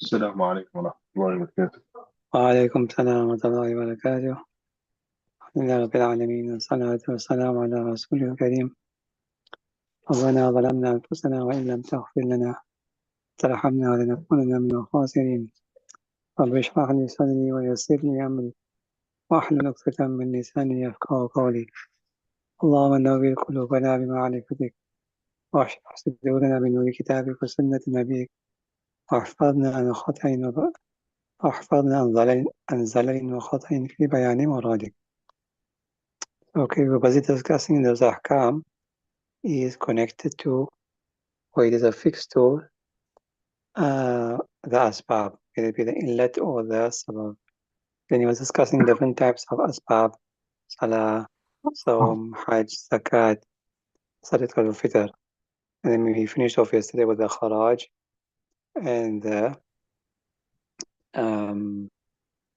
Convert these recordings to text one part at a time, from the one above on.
السلام عليكم ورحمة الله وبركاته. وعليكم السلام ورحمة الله وبركاته. الحمد لله رب العالمين، والصلاة والسلام على رسوله الكريم. ربنا ظلمنا أنفسنا وإن لم تغفر لنا وترحمنا لنكونن من الخاسرين. رب اشرح لي صدري ويسر لي أمري واحلل عقدة من لساني يفقهوا قولي. اللهم نور قلوبنا بمعرفتك واشرح صدورنا بنور كتابك وسنة نبيك واحفظنا عن خطأ واحفظنا عن زلل وخطأ في بيان مرادك. Okay, we're busy discussing those ahkam is connected to, or it is affixed to the asbab, whether it be the inlet or the sabab. Then he was discussing different types of asbab: salah, sawm, hajj, zakat, sadaqah al-fitr. And then we finished off yesterday with the kharaj and the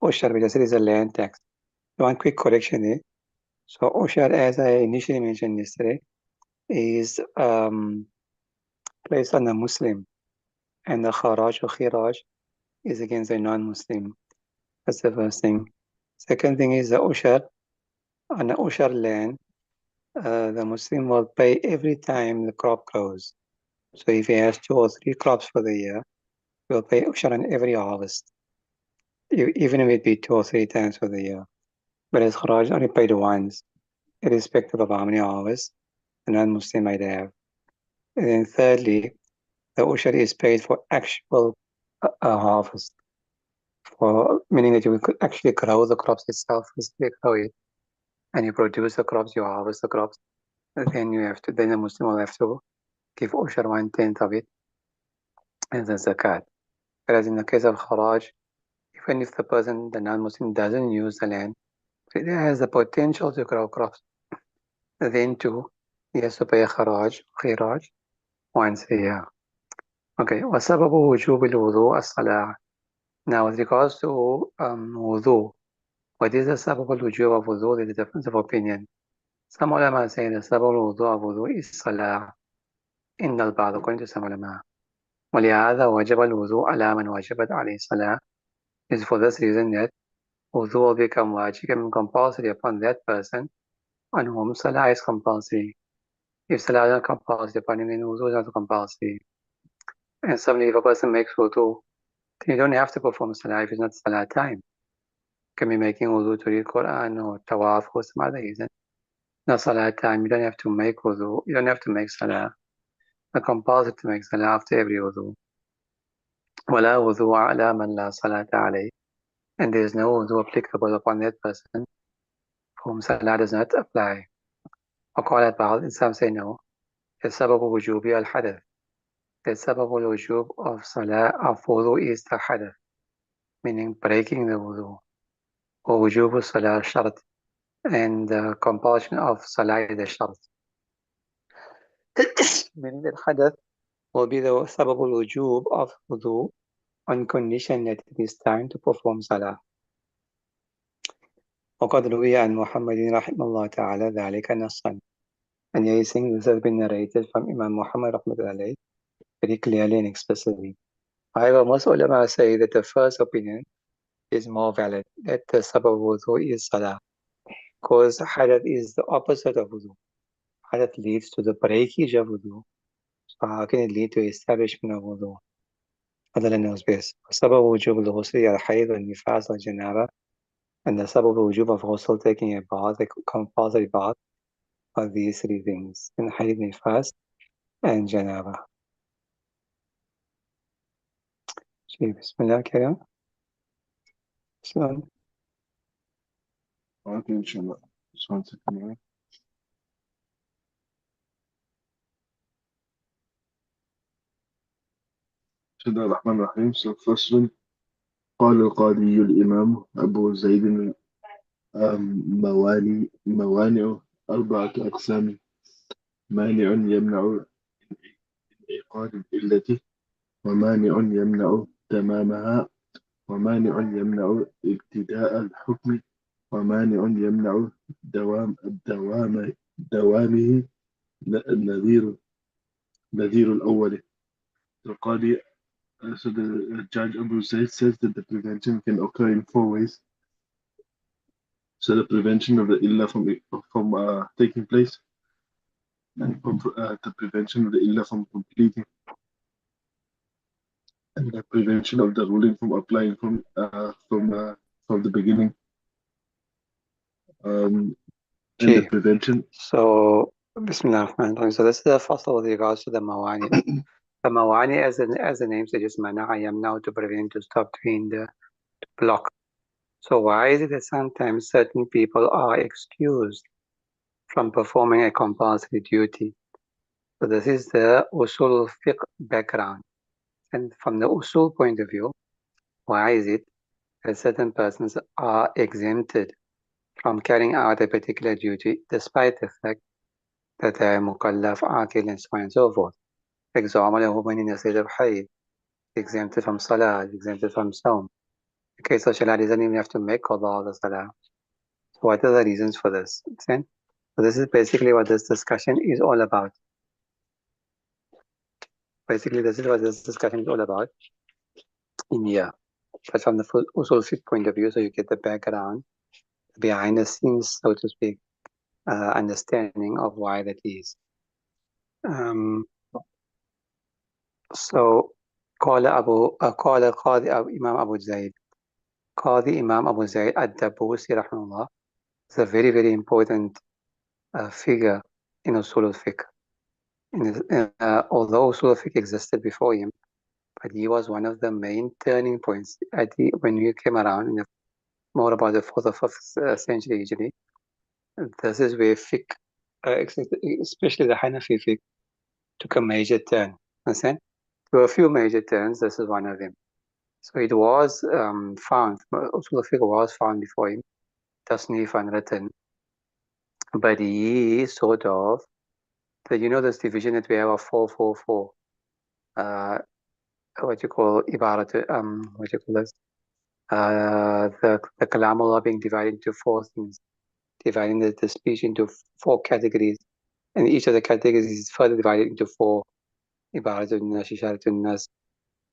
ushar, which I said is a land tax. One quick correction there. So ushar, as I initially mentioned yesterday, is placed on a Muslim, and the kharaj or khiraj is against a non-Muslim. That's the first thing. Second thing is the ushar. On the ushar land, the Muslim will pay every time the crop grows. So if he has 2 or 3 crops for the year, he will pay ushar on every harvest, even if it be 2 or 3 times for the year. Whereas kharaj only paid once, irrespective of how many harvests a non-Muslim might have. And then thirdly, the ushar is paid for actual harvest, for meaning that you could actually grow the crops itself, physically grow it, and you produce the crops, you harvest the crops. Then the Muslim will have to give ushar 1/10 of it as a zakat. Whereas in the case of kharaj, even if the non-Muslim doesn't use the land, but it has the potential to grow crops, then too, he has to pay a khiraj, once a year. Okay, وَسَبَبُ وُجُوبِ الْوُضُوءِ الصَّلَاةِ. Now, with regards to wudu, what is the sabab al-wujub of wudu? There's a difference of opinion. Some ulama say the sabab al-wudu of wudu is salah. إن البعض, according to some ulama. ولهذا وجب الوضوء على من وجبت عليه الصلاة. Is for this reason that wudu will become compulsory upon that person on whom salah is compulsory. If salah is not compulsory upon him, then wudu is not compulsory. And suddenly if a person makes wudu, then you don't have to perform salah if it's not salah time. You can be making wudu to read Quran or tawaf or some other reason. Not salah time, you don't have to make wudu, you don't have to make salah. It's compulsory to make salah after every wudu. ولا وضوء على من لا صلاة عليه. And there is no wudu applicable upon that person whom salah does not apply. وقال بعض, and some say no. السبب وجوبي الحدث. The سبب الوجوب of salah of wudu is the hadath, meaning breaking the wudu. ووجوب الصلاة شرط, and the compulsion of salah is a shart. Meaning that hadath will be the sabab al-wujub of wudu on condition that it is time to perform salah. وقد روي عن محمد رحمه الله تعالى ذلك نصا. And here he's saying this has been narrated from Imam Muhammad rahmatullahi very clearly and explicitly. However, most ulama say that the first opinion is more valid, that the sabab wudu is salah, because hadath is the opposite of wudu. Hadath leads to the breakage of wudu. So how can it lead to establishment of wudu? Allah knows best. سبب وجوب الغسل الحيض والنفاس والجنابة, and the sabab wujub of ghusl, taking a bath, a compulsory bath, are these 3 things: in hayd, nifas, and janaba. Bismillah, Karam. Islam. Okay, inshallah. Just one second. بسم الله الرحمن الرحيم. So فصل. قال القاضي الإمام أبو زيد موانع 4 أقسام. مانع يمنع انعقاد العلة، ومانع يمنع تمامها، ومانع يمنع ابتداء الحكم ومانع يمنع دوامه نذير الأول. The Qadi, so the Judge Abu Zaid says that the prevention can occur in four ways. So the prevention of the illah from taking place, and the prevention of the illah from completing, and the prevention of the ruling from applying from the beginning, and the Okay, prevention. so Bismillah ar-Rahman ar-Rahim. So this is the fasl with regards to the mawani. The mawani, as the name suggests, mana'a yamna'u, to prevent, to stop, to hinder, to block. So why is it that sometimes certain people are excused from performing a compulsory duty? So this is the Usool fiqh background. And from the Usool point of view, why is it that certain persons are exempted from carrying out a particular duty despite the fact that they are mukallaf, aqil, and so on and so forth? For example, a woman in a state of hayd, exempted from salah, exempted from saum. Okay, so Shalah doesn't even have to make qada of the salah. So what are the reasons for this? So this is basically what this discussion is all about. Basically, this is what this discussion is all about in here. But from the usul fiqh point of view, so you get the background, behind the scenes, so to speak, understanding of why that is. So, قال قاضي Imam Abu Zaid. Qadi Imam Abu Zaid ad-Dabusi rahimahullah is a very, very important figure in Usul al-Fiqh. Although Usul al-Fiqh existed before him, but he was one of the main turning points when he came around in more about the 4th or 5th century Hijri. This is where fiqh, especially the Hanafi fiqh, took a major turn. Understand? There were a few major turns, this is one of them. So it was found, Usul al-Fiqh was found before him, tasnif unwritten, but he sort of, this division that we have of 444, what you call ibarat, what you call this, the kalamullah being divided into four things, dividing the speech into four categories, and each of the categories is further divided into four, ibaratun nas, isharatun nas,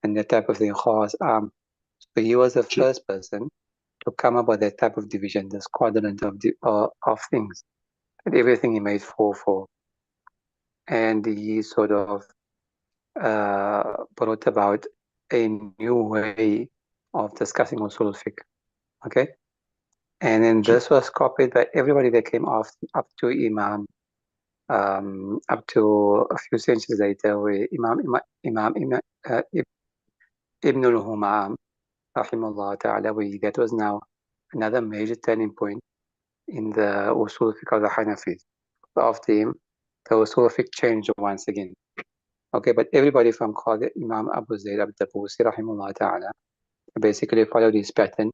and that type of thing, khas. So he was the first person to come up with that type of division, this quadrant of things, and everything he made four, and he sort of brought about a new way of discussing usul al-fiqh. Okay, and then this was copied by everybody that came up to Imam, up to a few centuries later, where Imam Ibn al-Humam, rahimahullah ta'ala, that was now another major turning point in the usul fiqh of the Hanafis. After him, the usul fiqh changed once again. Okay, but everybody from Qadi Imam Abu Zayd al-Dabusi, rahimahullah ta'ala, basically followed his pattern.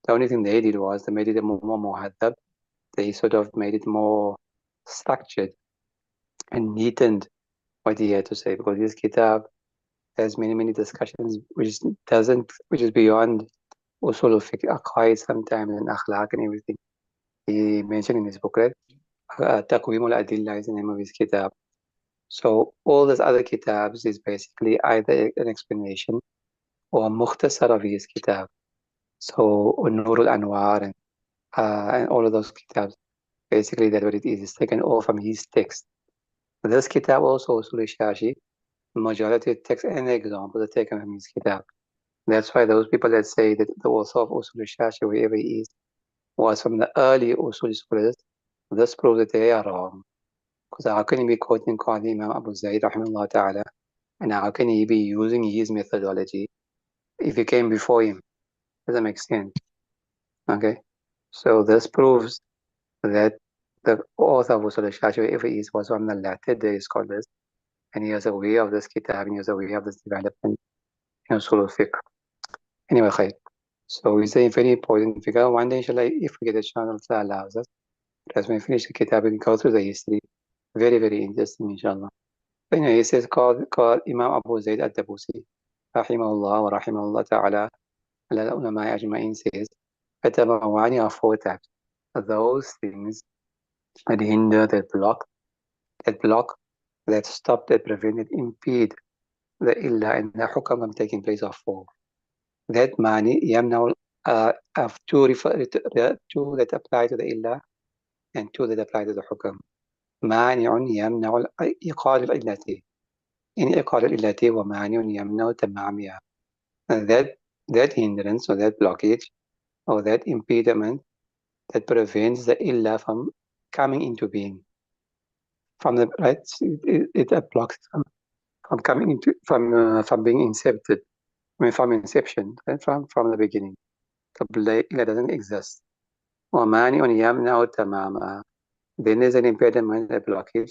The only thing they did was they made it more muhaddab. They sort of made it more structured and neatened what he had to say, because this kitab has many discussions which is beyond usul al-fiqh, aqaid sometimes, and akhlaq and everything. He mentioned in his booklet, Taqweem al-Adillah is the name of his kitab. So all those other kitabs is basically either an explanation or mukhtasar of his kitab. So Nur al-Anwar and all of those kitabs, basically that's what it is. It's taken all from his text. This kitab also, Usul SHAASHI, majority of text and examples are taken from his kitab. That's why those people that say that the author of Usul SHAASHI, wherever he is, was from the early Usul scholars, this proves that they are wrong. Because how can he be quoting Qadi Imam Abu Zayd, rahimahullah ta'ala, and how can he be using his methodology if he came before him? Doesn't make sense. Okay? So this proves that the author of Usul al-Shashi, wherever he is, was from the latter day scholars, and he was aware of this kitab, and he was aware of this development in Usul al-Fiqh. Anyway, khair. So it's a very important figure. One day, inshallah, if we get a chance, Allah allows us, as we finish the kitab, we can go through the history. Very interesting, inshallah. But anyway, he says, called Imam Abu Zayd al-Dabusi, rahimahullah wa rahimahullah ta'ala, العلماء أجمعين says فالموانع are four types. Those things that hinder, that stop, that prevent, that impede the illah and the hukam from taking place are four. That mani yamna have two that apply to the illah and two that apply to the hukam. مانع يمنع إيقاع العلة in إيقاع العلة ومانع يمنع تمامها. That hindrance or that blockage or that impediment that prevents the illah from coming into being. From the right, it blocks it from coming into from being incepted. I mean, from inception, right? From the beginning. The illah doesn't exist. ومانع يمنع تمامها. Then there's an impediment, a blockage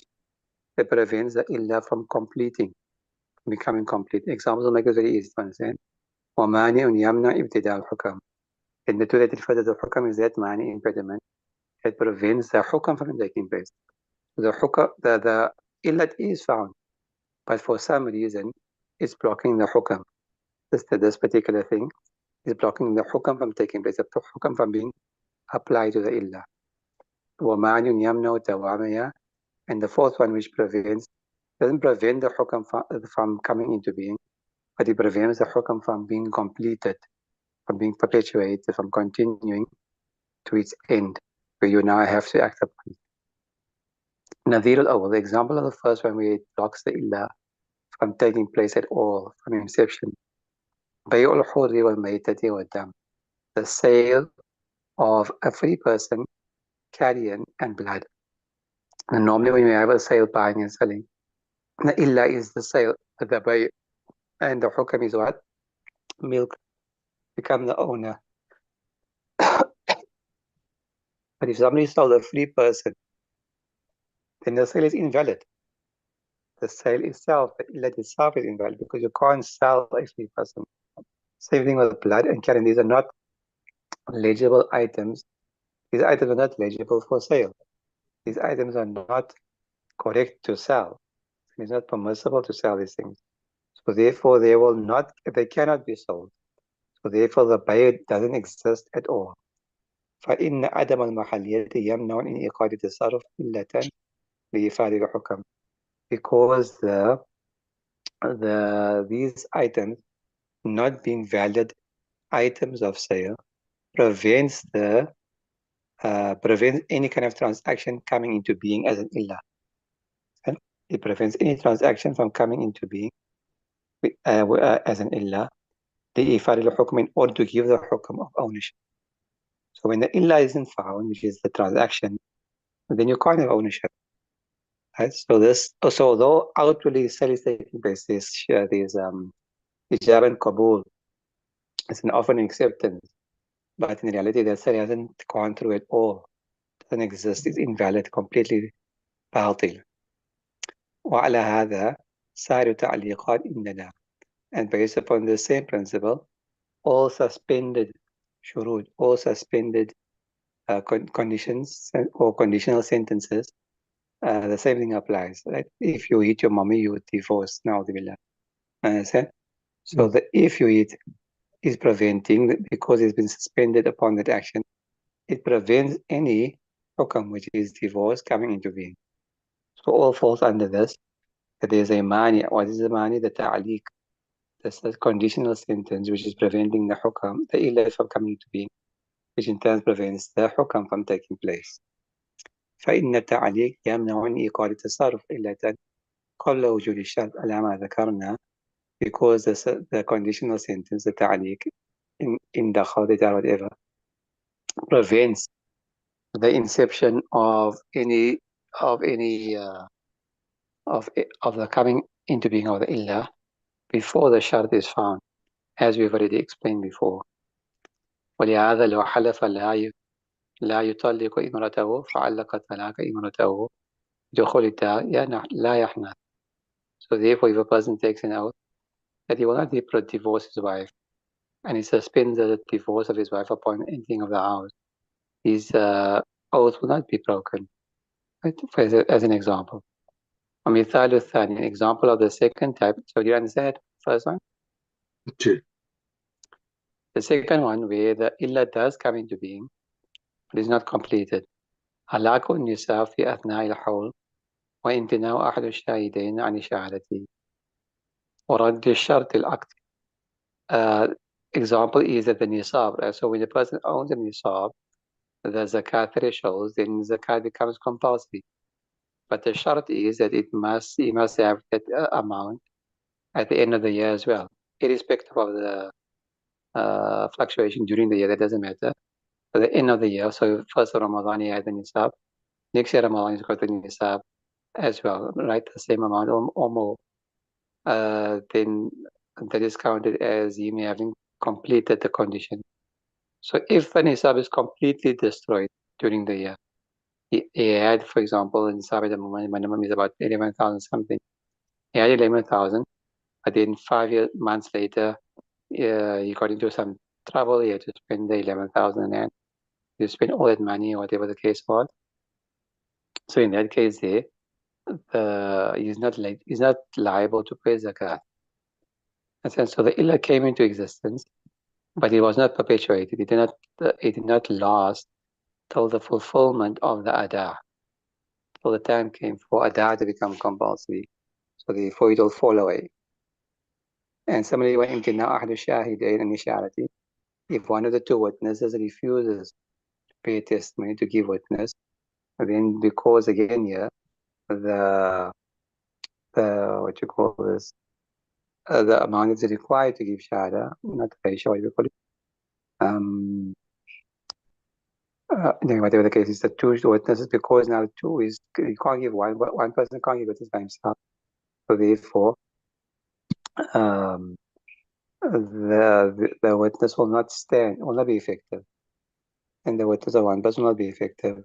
that prevents the illah from completing, becoming complete. Examples will make it very easy to understand. ومانع يمنع ابتداء الحكم. And the two that refer to the hukam is that mani impediment that prevents the hukam from taking place. The hukam, the illat is found, but for some reason, it's blocking the hukam. This particular thing is blocking the hukam from taking place, the hukam from being applied to the illah. ومانع يمنع توامها. And the fourth one, which doesn't prevent the hukam from coming into being, but it prevents the hukam from being completed, from being perpetuated, from continuing to its end, where you now have to act upon it. Nadir al-awwal, the example of the first one where it blocks the illah from taking place at all, from inception. Bay'ul hurri wal maytati wal dam, the sale of a free person, carrion, and blood. And normally when you have a sale, buying and selling, the illah is the sale, the bay, and the hukam is what? Milk. Become the owner. But if somebody sold a free person, then the sale is invalid. The sale itself, the illah itself is invalid because you can't sell a free person. Same thing with blood and carrion. These are not legible items. These items are not legible for sale. These items are not correct to sell. It's not permissible to sell these things. So therefore, they cannot be sold. So therefore, the bay doesn't exist at all. فإن عدم المحلية يمنع انعقاد التصرف إلة لإفادة الحكم. Because these items not being valid items of sale prevents any kind of transaction coming into being as an illah. It prevents any transaction from coming into being as an illah لإفادة الحكم in order to give the hukum of ownership. So when the illah isn't found, which is the transaction, then you can't have ownership. Right? So although outwardly sale is taking place, this ijab and qabul, it's an offer and acceptance, but in reality that sale hasn't gone through at all. It doesn't exist, it's invalid, completely باطل. وعلى هذا سائر تعليقات عندنا. And based upon the same principle, all suspended shurud, all suspended conditions or conditional sentences, the same thing applies. Right? If you hit your mommy, you would divorce. Na'udhu billah. So the if you hit is preventing, because it's been suspended upon that action, it prevents any hukam, which is divorce, coming into being. So all falls under this. That there's a mani. What is the mani? The ta'liq. That's the conditional sentence, which is preventing the hukam, the illah from coming into being, which in turn prevents the hukam from taking place. فإن التعليق يمنع من إيقاع التصرف إلا قبل وجود الشرط على ما ذكرنا, because the conditional sentence, the ta'liq, in the khawdita or whatever, prevents the inception of the coming into being of the illah before the shart is found, as we've already explained before. ولهذا لو حلف لا يطلق امرأته فعلق طلاق امرأته دخول الدار لا يحنث. So therefore, if a person takes an oath that he will not divorce his wife, and he suspends the divorce of his wife upon entering of the house, his oath will not be broken. Right? As an example. ومثال الثاني, an example of the second type. So do you understand the first one? Okay. The second one, where the illa does come into being, but is not completed. هلاك النساء في أثناء الحول وامتناع أحد الشاهدين عن إشارته ورد الشرط العقدي. Example is that the nisab, right? So when a person owns a nisab, the zakat thresholds, then zakat becomes compulsory. But the shart is that he must have that amount at the end of the year as well, irrespective of the fluctuation during the year. That doesn't matter. At the end of the year, so first of Ramadan he had the nisab, next year Ramadan he's got the nisab as well, right? The same amount or more. Then that is counted as him having completed the condition. So if the nisab is completely destroyed during the year, he had, for example, in nisab at the moment, minimum is about 11,000 something. He had 11,000, but then 5 months later, he got into some trouble. He had to spend the 11,000 and he spent all that money, or whatever the case was. So in that case, there, he's not liable to pay zakat. And so the illah came into existence, but it was not perpetuated. It did not last till the fulfillment of the ada. Till the time came for ada to become compulsory. So therefore it will fall away. And similarly, when imtina ahad shahidain and isharati, if one of the two witnesses refuses to pay testimony to give witness, then because again here, the what you call this, the amount is required to give shahada, not very sure what you call it. Whatever the case is, the two witnesses, because now two is, you can't give one person can't give witness by himself. So therefore, the witness will not be effective. And the witness of one person will not be effective.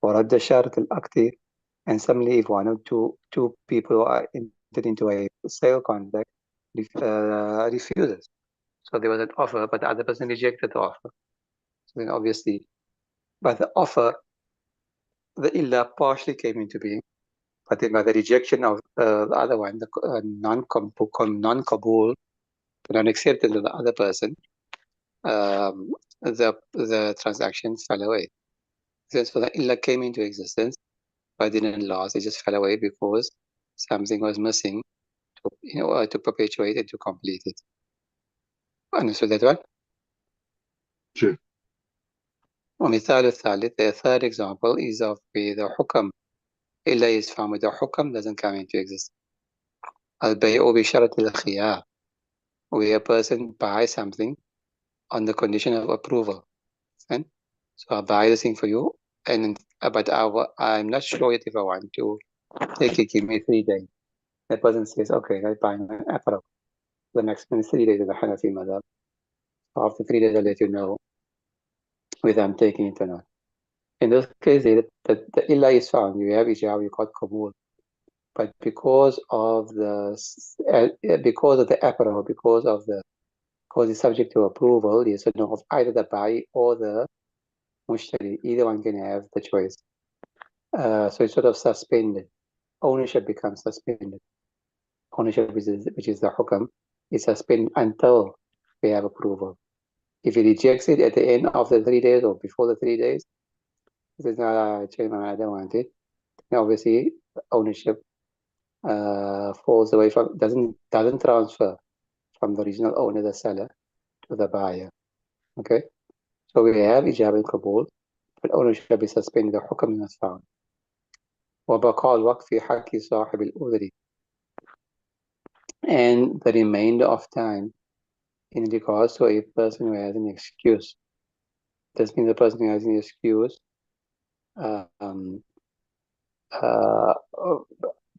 ورد شرط العقد, and similarly, if one or two people are entered into a sale contract, refuses. So there was an offer, but the other person rejected the offer. So then obviously, by the offer, the illah partially came into being, but then by the rejection of the other one, the non-kabul, the non-acceptance of the other person, the transaction fell away. So the illah came into existence, but didn't last. It just fell away because something was missing to perpetuate and to complete it. Understood that one? Sure. ومثال الثالث, the third example is of where the hukam illa is found, with the hukam doesn't come into existence. البيع بشرط الخيار, where a person buys something on the condition of approval. And so I buy the thing for you, and but I'm not sure yet if I want to take it, give me 3 days. The person says, okay, I buy an apple. The maximum is 3 days of the Hanafi madhab. After 3 days, I'll let you know whether I'm taking it or not. In this case, the illah is found. You have ijab, you got kabul. But because of the apparel, because it's subject to approval, yes or no, of either the bai or the mushtari, either one can have the choice. So it's sort of suspended. Ownership becomes suspended. Ownership, which is the hukam, is suspended until we have approval. If he rejects it at the end of the 3 days or before the 3 days, he says, no, I changed my mind, I don't want it. And obviously, ownership falls away from, doesn't transfer from the original owner, the seller, to the buyer. Okay? So we have ijab and kabul, but ownership is suspended, the hukam is not found. وبقاء الوقت في حق صاحب الأذر, and the remainder of time in regards to a person who has an excuse. This means the person who has an excuse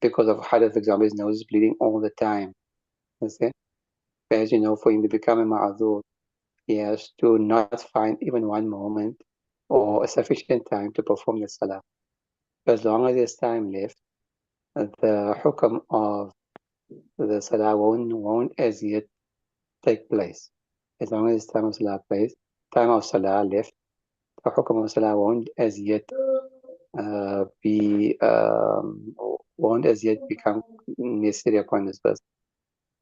because of hadith, for example, his nose is bleeding all the time. Okay? As you know, for him to become a ma'adhur, he has to not find even one moment or a sufficient time to perform the salah. As long as there's time left, the hukam of the salah won't as yet take place. As long as time of salah left, the hukam of salah won't as yet become necessary upon this person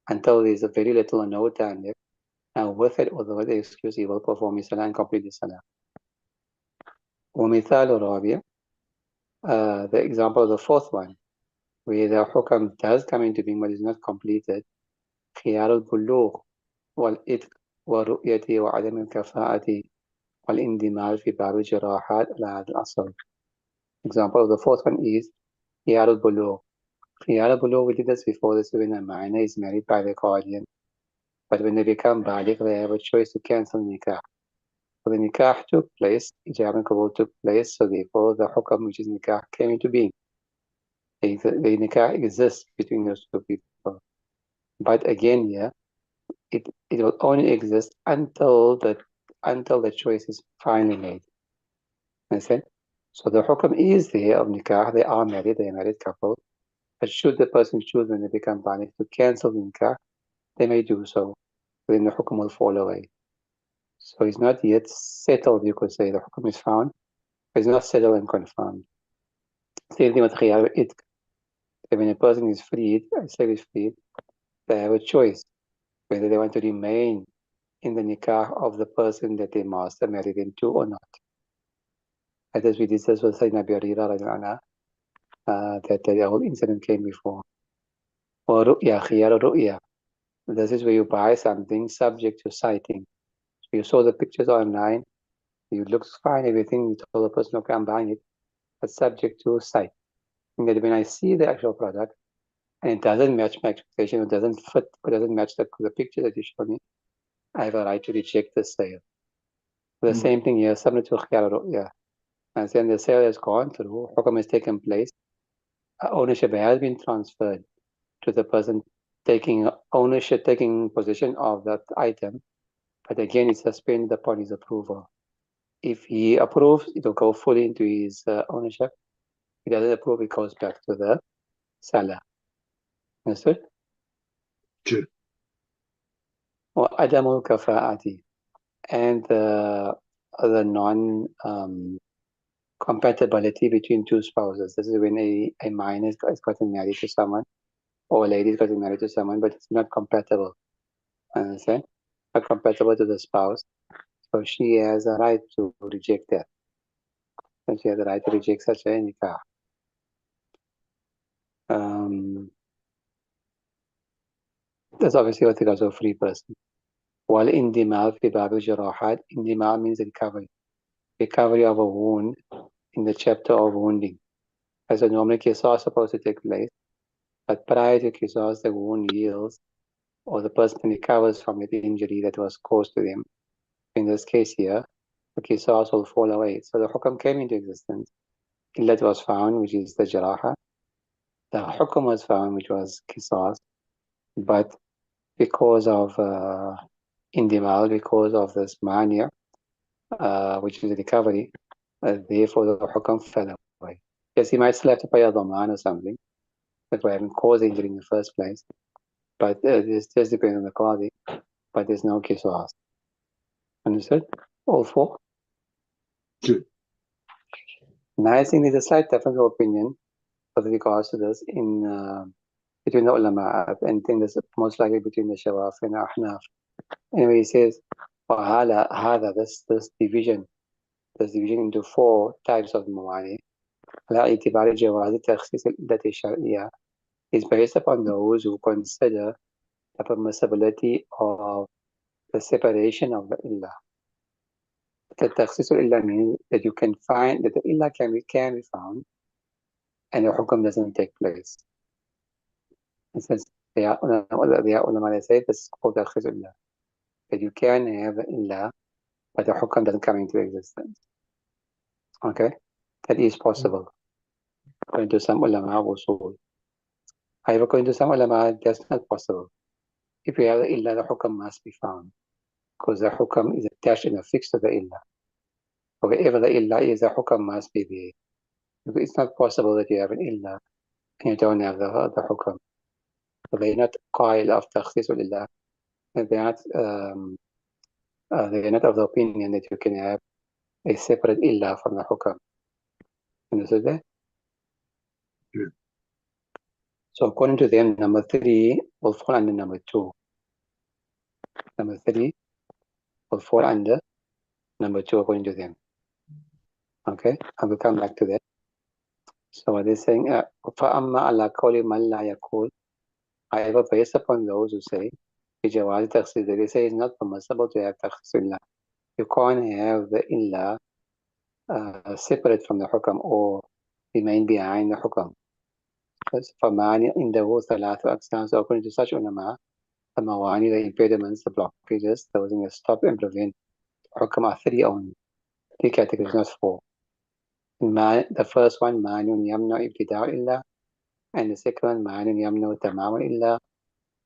until there's a very little or no time left. Now with it, although the excuse, he will perform his salah and complete the salah. ومثال رابع, the example of the fourth one, where the hukam does come into being but is not completed. خيار البلوغ والإتق ورؤيته وعدم الكفاءة والاندماج في باب الجراحات على هذا الأصل. Example of the fourth one is خيار البلوغ. خيار البلوغ, we did this before. This is when a minor is married by the guardian, but when they become baligh, they have a choice to cancel nikah. So the nikah took place, ijab and qabul took place, so therefore the hukam, which is nikah, came into being. The nikah exists between those two people. But again, yeah, it will only exist until the choice is finally made. Understand? So the hukam is there of nikah. They are married, they are a married couple. But should the person choose when they become baligh to cancel the nikah, they may do so. Then the hukam will fall away. So it's not yet settled, you could say. The hukam is found, but it's not settled and confirmed. Same thing with khiyar itq. When a person is freed, a slave is freed, they have a choice whether they want to remain in the nikah of the person that their master married into or not. As we discussed with Sayyidina Abi Hurairah, that the whole incident came before. Or ru'ya, khiyar ru'ya. This is where you buy something subject to sighting. So you saw the pictures online, it looks fine, everything, you told the person, okay, I'm buying it, but subject to sight. And that when I see the actual product, and it doesn't match my expectation, it doesn't fit, it doesn't match the picture that you showed me, I have a right to reject the sale. The same thing here, subject to khiyar ru'ya. And then the sale has gone through, hukam has taken place, ownership has been transferred to the person taking ownership, taking possession of that item, but again, it's suspended upon his approval. If he approves, it will go fully into his ownership. If he doesn't approve, it goes back to the seller. Understood? Sure. وعدم الكفاءة, and the non compatibility between two spouses. This is when a minor is gotten married to someone, or a lady is gotten married to someone, but it's not compatible. Understand? Not compatible to the spouse. So she has a right to reject that. And she has a right to reject such a nikah. That's obviously what regards to a free person. While indimal fi bab al-jarahat, indimal means recovery of a wound in the chapter of wounding. As a normal qisas is supposed to take place, but prior to qisas, the wound heals, or the person recovers from the injury that was caused to them. In this case here, the qisas will fall away. So the hukam came into existence. Illat was found, which is the jaraha. The hukam was found, which was qisas, but because of indimal, because of this mania, which is the recovery, therefore the hukam fell away. Yes, he might still have to pay a dhaman or something, but we haven't caused injury in the first place. But this just depends on the qadi, but there's no qisas. Understood? All four? Sure. Now I think there's a slight difference of opinion with regards to this in between the ulama, and I think this most likely between the Shawaf and the Ahnaf. Anyway, he says, this division into four types of mawani على اعتبار جواز تخصيص العلة الشرعية is based upon those who consider the permissibility of the separation of the illah. The تخصيص العلة means that you can find that the illah can be found and the hukam doesn't take place. And since they are ulama, they say this is called تخصيص العلة, that you can have the illah but the hukam doesn't come into existence. Okay, that is possible according to some ulama usool. However, according to some ulama, that's not possible. If you have the illah, the hukam must be found, because the hukam is attached and affixed to the illah. Wherever the illah is, the hukam must be there. It's not possible that you have an illah and you don't have the hukam. So they're not qail of takhsis illah. They're not of the opinion that you can have a separate illah from the hukam. Understood that? Yeah. So according to them, number 3 will fall under number 2. Number 3 will fall under number 2 according to them. Okay, I will come back to that. So what they're saying, فَأَمَّا عَلَى قَوْلِ مَنْ لَا يَقُولُ, however, based upon those who say, بِجَوَازِ تَخْصِيص, they say it's not permissible to have تَخْصِيص إِلَّا. You can't have the إِلَّا separate from the hukam or remain behind the hukam. فَمَانِعْ إِنْدَهُ ثَلَاثُ أَقْسَامٍ. So according to such ulama, the mawani, the impediments, the blockages, those things that stop and prevent hukam are 3 only. 3 categories, not 4. The first one, مَانِعٌ يَمْنَعُ ابْتِدَاءُ إِلَّا, and the second one, مَانِعٌ يَمْنَعُ تَمَامُ إِلَّا,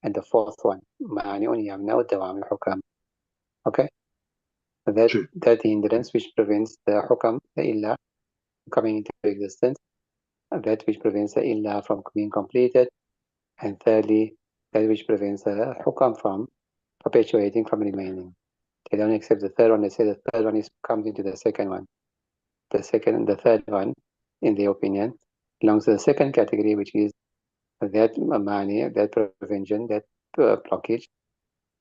and the fourth one, مَانِعٌ يَمْنَعُ دوام الحكم. Okay? That hindrance which prevents the hukam, the illah, coming into existence, that which prevents the illah from being completed, and thirdly, that which prevents the hukam from perpetuating, from remaining. They don't accept the third one. They say the third one comes into the second one. The third one, in their opinion, belongs to the second category, which is that mani, that prevention, that blockage,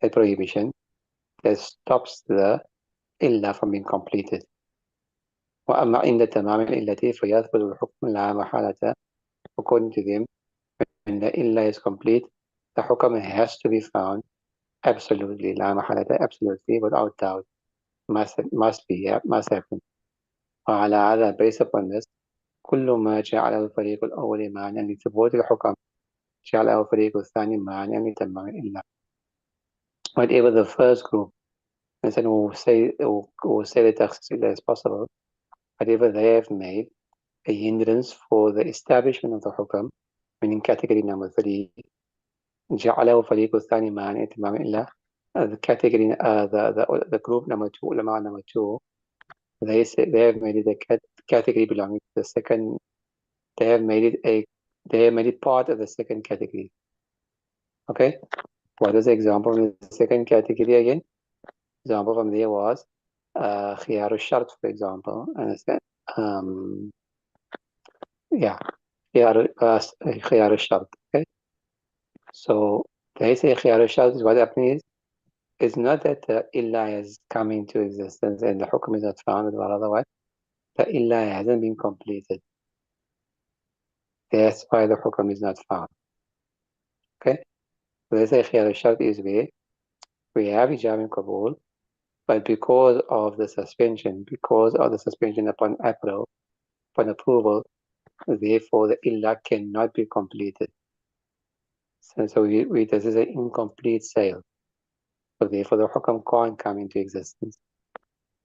that prohibition, that stops the illah from being completed. وأما عند تمام الإلة فيثبت الحكم لا محالة. According to them, when the illah is complete, the hukam has to be found absolutely, لا محالة, absolutely, without doubt. Must be, must happen. وعلى هذا, based upon this, كل ما جعله الفريق الأول مانعا لثبوت الحكم جعله الفريق الثاني مانعا لتمام الإلة. Whatever the first group, and then we'll say the takhsis is possible, whatever they have made a hindrance for the establishment of the hukam, meaning category number 3, جعله الفريق الثاني مانعا لتمام الإلة. The category, the group number 2, ulama number 2, they say they have made it a category belonging to the second. They have made it part of the second category. Okay, what is the example in the second category again? Example from there was khiyar al-shart, for example. Understand? Yeah, khiyar al-shart. Okay, so they say khiyar al-shart is what happening is not that the illah has come into existence and the hukm is not found, but otherwise the illah hasn't been completed. That's why the hukm is not found. Okay, so they say khiyar al-shart is where we have ijab and qabul, but because of the suspension upon approval, therefore the illah cannot be completed. So this is an incomplete sale. So therefore the hukam can't come into existence.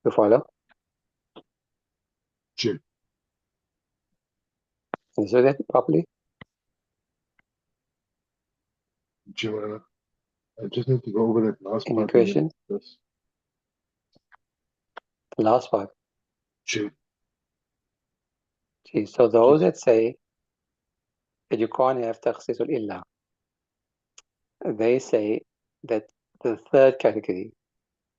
You follow? Sure. Can you say that properly? Sure. I just need to go over that last Any part questions? again. Yes. The last part. Sure. Gee, so those that say that you can't have takhsisul illah, they say that the third category,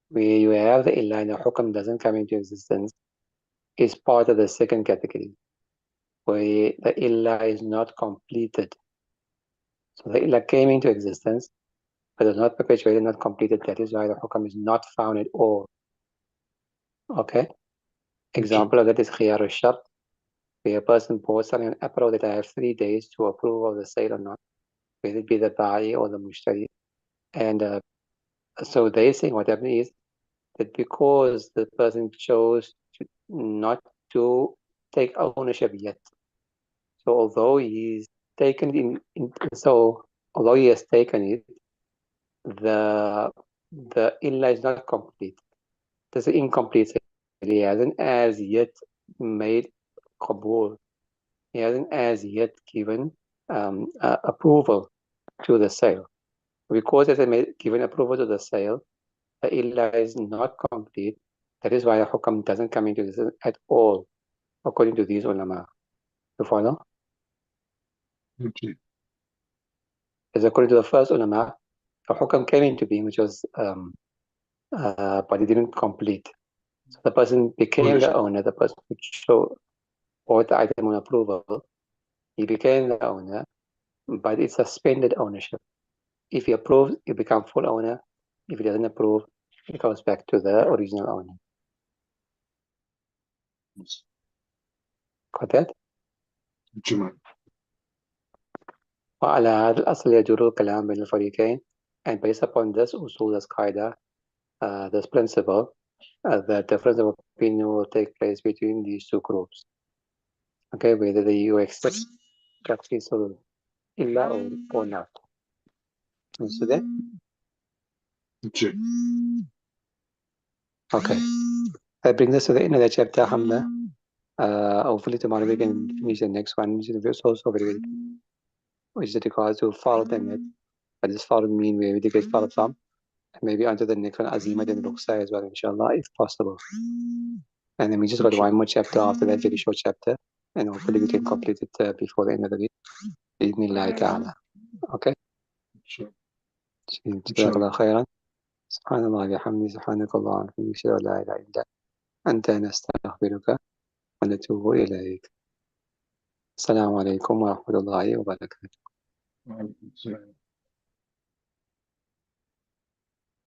where you have the illah and the hukam doesn't come into existence, is part of the second category, where the illah is not completed. So the illah came into existence, but is not perpetuated, not completed. That is why the hukam is not found at all. Okay? Example of that is khiyar al-shart, where a person bought something on apparel that I have 3 days to approve of the sale or not, whether it be the buyer or the mushtari. And so they say what happened is that because the person chose to not to take ownership yet, so although he's taken although he has taken it, the illah is not complete. This is incomplete. He hasn't as yet made qabul. He hasn't as yet given approval to the sale. Because he hasn't given approval to the sale, the illah is not complete. That is why the hukam doesn't come into this at all, according to these ulama. You follow? Okay. Because according to the first ulama, the hukam came into being, which was, but it didn't complete. So the person became the owner, the person who bought the item on approval, he became the owner, but it's suspended ownership. If he approves, he becomes full owner. If he doesn't approve, It goes back to the original owner. Got that? جمال. وعلى هذا الأصل يدور الكلام بين الفريقين, and based upon this usul, this qaida, this principle, the difference of opinion will take place between these two groups. Okay, whether you accept tafsir illa or not. So that? Okay. Okay. That brings us to the end of the chapter, alhamdulillah. Hopefully tomorrow we can finish the next one, which is also very, which is regards to Fard and it. What does Fard mean? Where we get Fard from? And maybe onto the next one, Azimat and Ruqsa as well, inshallah, if possible. And then we just got one more chapter after that, very short chapter. And hopefully we can complete it before the end of the week. Bismillah ta'ala. Okay? Jazakallah khairan. سبحان الله بحمده سبحانك اللهم وبحمدك أشهد أن لا إله إلا أنت نستغفرك ونتوب إليك. السلام عليكم ورحمة الله وبركاته. وعليكم السلام.